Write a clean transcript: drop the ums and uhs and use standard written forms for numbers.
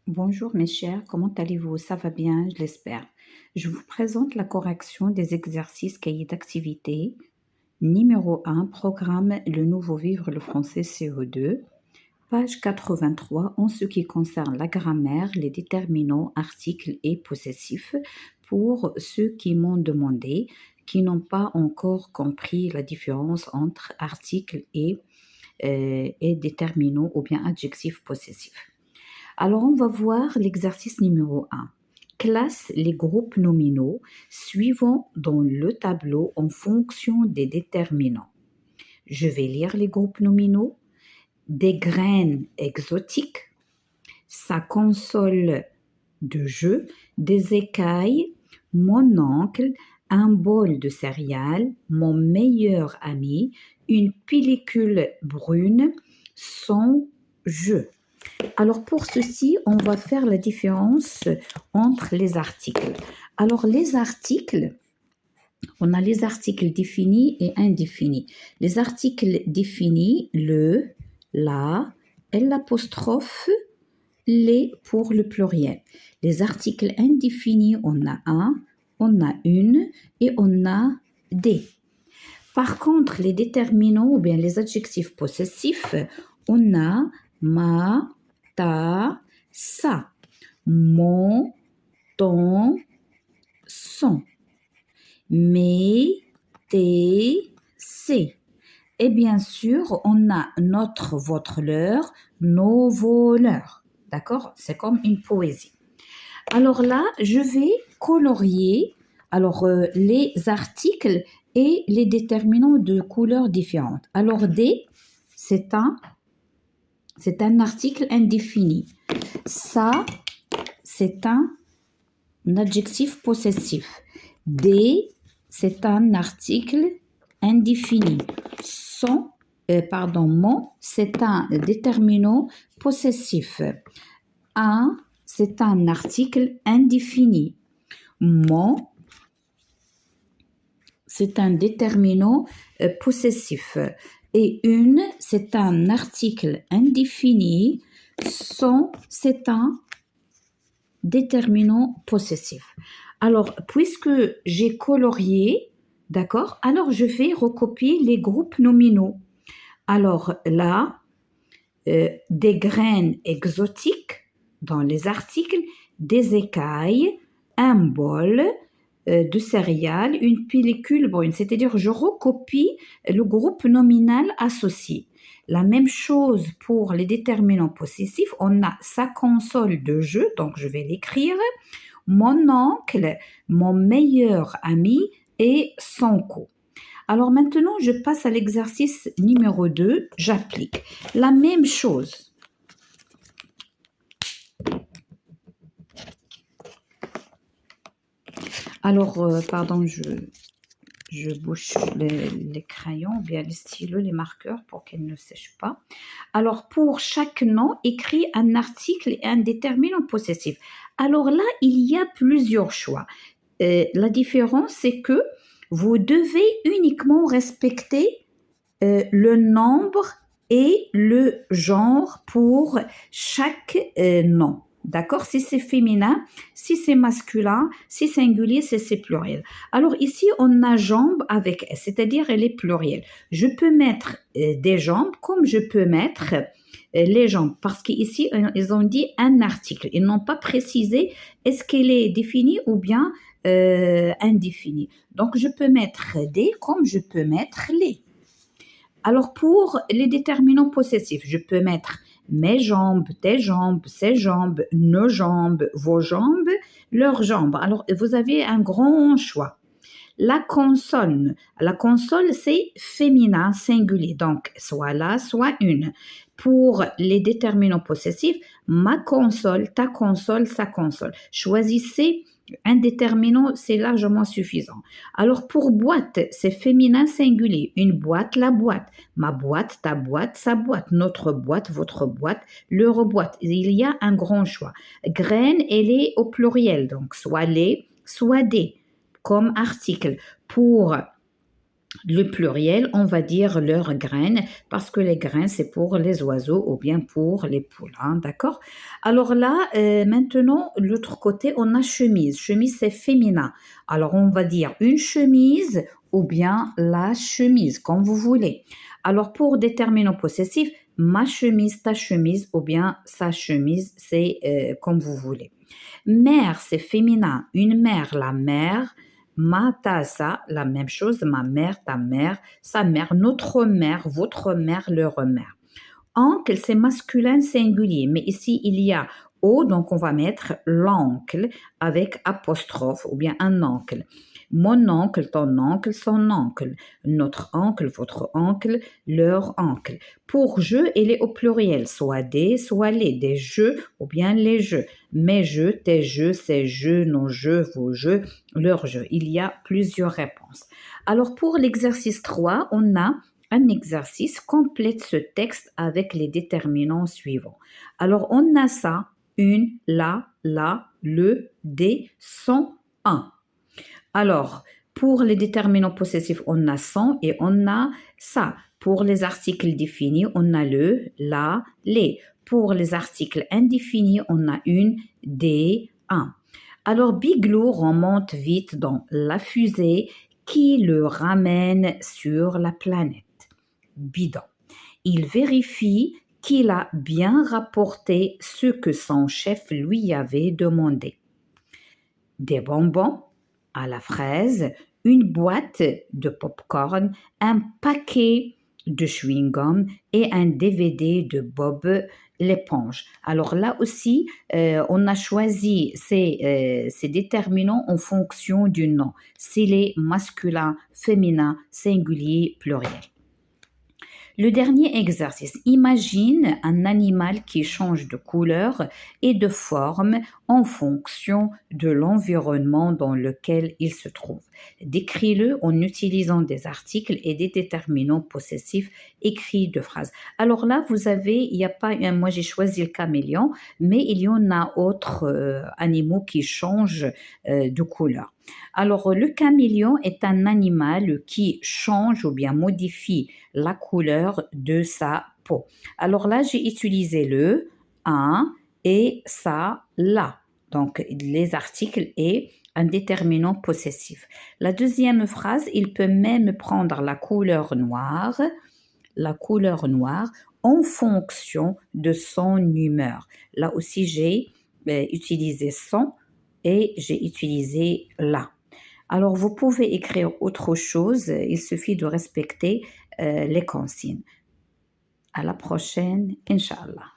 Bonjour mes chers, comment allez-vous? Ça va bien, je l'espère. Je vous présente la correction des exercices cahiers d'activité. Numéro 1, programme Le Nouveau Vivre le français CO2. Page 83, en ce qui concerne la grammaire, les déterminants, articles et possessifs, pour ceux qui m'ont demandé, qui n'ont pas encore compris la différence entre articles et déterminants ou bien adjectifs possessifs. Alors, on va voir l'exercice numéro 1. Classe les groupes nominaux suivants dans le tableau en fonction des déterminants. Je vais lire les groupes nominaux. Des graines exotiques, sa console de jeu, des écailles, mon oncle, un bol de céréales, mon meilleur ami, une pellicule brune, son jeu. Alors pour ceci, on va faire la différence entre les articles. Alors les articles, on a les articles définis et indéfinis. Les articles définis, le, la, l'apostrophe, les pour le pluriel. Les articles indéfinis, on a un, on a une et on a des. Par contre, les déterminants ou bien les adjectifs possessifs, on a ma, ta, sa, mon, ton, son, mes, tes, ses. Et bien sûr, on a notre, votre, leur, nos, vos, leurs. D'accord? C'est comme une poésie. Alors là, je vais colorier les articles et les déterminants de couleurs différentes. Alors, des, c'est un article indéfini. Ça, c'est un adjectif possessif. Des, c'est un article indéfini. Mon, c'est un déterminant possessif. Un, c'est un article indéfini. Mon, c'est un déterminant possessif. Et une, c'est un article indéfini. Son, c'est un déterminant possessif. Alors, puisque j'ai colorié, d'accord, alors je vais recopier les groupes nominaux. Alors là, des graines exotiques dans les articles, des écailles, un bol de céréales, une pellicule brune. C'est-à-dire, je recopie le groupe nominal associé. La même chose pour les déterminants possessifs. On a sa console de jeu, donc je vais l'écrire. Mon oncle, mon meilleur ami et son co. Alors maintenant, je passe à l'exercice numéro 2. J'applique la même chose. Alors, je bouche les crayons, bien les stylos, les marqueurs pour qu'ils ne sèchent pas. Alors, pour chaque nom, écris un article et un déterminant possessif. Alors là, il y a plusieurs choix. La différence, c'est que vous devez uniquement respecter le nombre et le genre pour chaque nom. D'accord? Si c'est féminin, si c'est masculin, si c'est singulier, si c'est pluriel. Alors ici, on a jambes avec S, c'est-à-dire elle est plurielle. Je peux mettre des jambes comme je peux mettre les jambes, parce qu'ici, ils ont dit un article. Ils n'ont pas précisé est-ce qu'elle est définie ou bien indéfinie. Donc, je peux mettre des comme je peux mettre les. Alors, pour les déterminants possessifs, je peux mettre mes jambes, tes jambes, ses jambes, nos jambes, vos jambes, leurs jambes. Alors, vous avez un grand choix. La console, c'est féminin, singulier, donc soit là, soit une. Pour les déterminants possessifs, ma console, ta console, sa console. Choisissez un déterminant, c'est largement suffisant. Alors pour boîte, c'est féminin singulier. Une boîte, la boîte. Ma boîte, ta boîte, sa boîte. Notre boîte, votre boîte, leur boîte. Il y a un grand choix. Graine, elle est au pluriel, donc soit les, soit des, comme article. Pour Le pluriel, on va dire leurs graines, parce que les graines, c'est pour les oiseaux ou bien pour les poules, hein, d'accord? Alors là, maintenant, l'autre côté, on a chemise. Chemise, c'est féminin. Alors, on va dire une chemise ou bien la chemise, comme vous voulez. Alors, pour déterminant possessif, ma chemise, ta chemise ou bien sa chemise, c'est comme vous voulez. Mère, c'est féminin. Une mère, la mère. Ma, ta, sa, la même chose. Ma mère, ta mère, sa mère, notre mère, votre mère, leur mère. Oncle, c'est masculin singulier, mais ici il y a O, donc on va mettre l'oncle avec apostrophe ou bien un oncle. Mon oncle, ton oncle, son oncle, notre oncle, votre oncle, leur oncle. Pour je, il est au pluriel, soit des jeux ou bien les jeux. Mes jeux, tes jeux, ces jeux, nos jeux, vos jeux, leurs jeux. Il y a plusieurs réponses. Alors pour l'exercice 3, on a un exercice complète ce texte avec les déterminants suivants. Alors, on a ça, une, la, le, des, son, un. Alors, pour les déterminants possessifs, on a son et on a ça. Pour les articles définis, on a le, la, les. Pour les articles indéfinis, on a une, des, un. Alors, Bigelow remonte vite dans la fusée qui le ramène sur la planète. Bidon. Il vérifie qu'il a bien rapporté ce que son chef lui avait demandé. Des bonbons à la fraise, une boîte de popcorn, un paquet de chewing-gum et un DVD de Bob l'éponge. Alors là aussi, on a choisi ces déterminants en fonction du nom. S'il est masculin, féminin, singulier, pluriel. Le dernier exercice, imagine un animal qui change de couleur et de forme en fonction de l'environnement dans lequel il se trouve. Décris-le en utilisant des articles et des déterminants possessifs écrits de phrases. Alors là, vous avez, il n'y a pas, moi j'ai choisi le caméléon, mais il y en a autres animaux qui changent de couleur. Alors, le caméléon est un animal qui change ou bien modifie la couleur de sa peau. Alors là, j'ai utilisé le, un et ça, là. Donc, les articles et un déterminant possessif. La deuxième phrase, il peut même prendre la couleur noire en fonction de son humeur. Là aussi, j'ai utilisé son et j'ai utilisé là. Alors, vous pouvez écrire autre chose, il suffit de respecter les consignes. À la prochaine, Inch'Allah.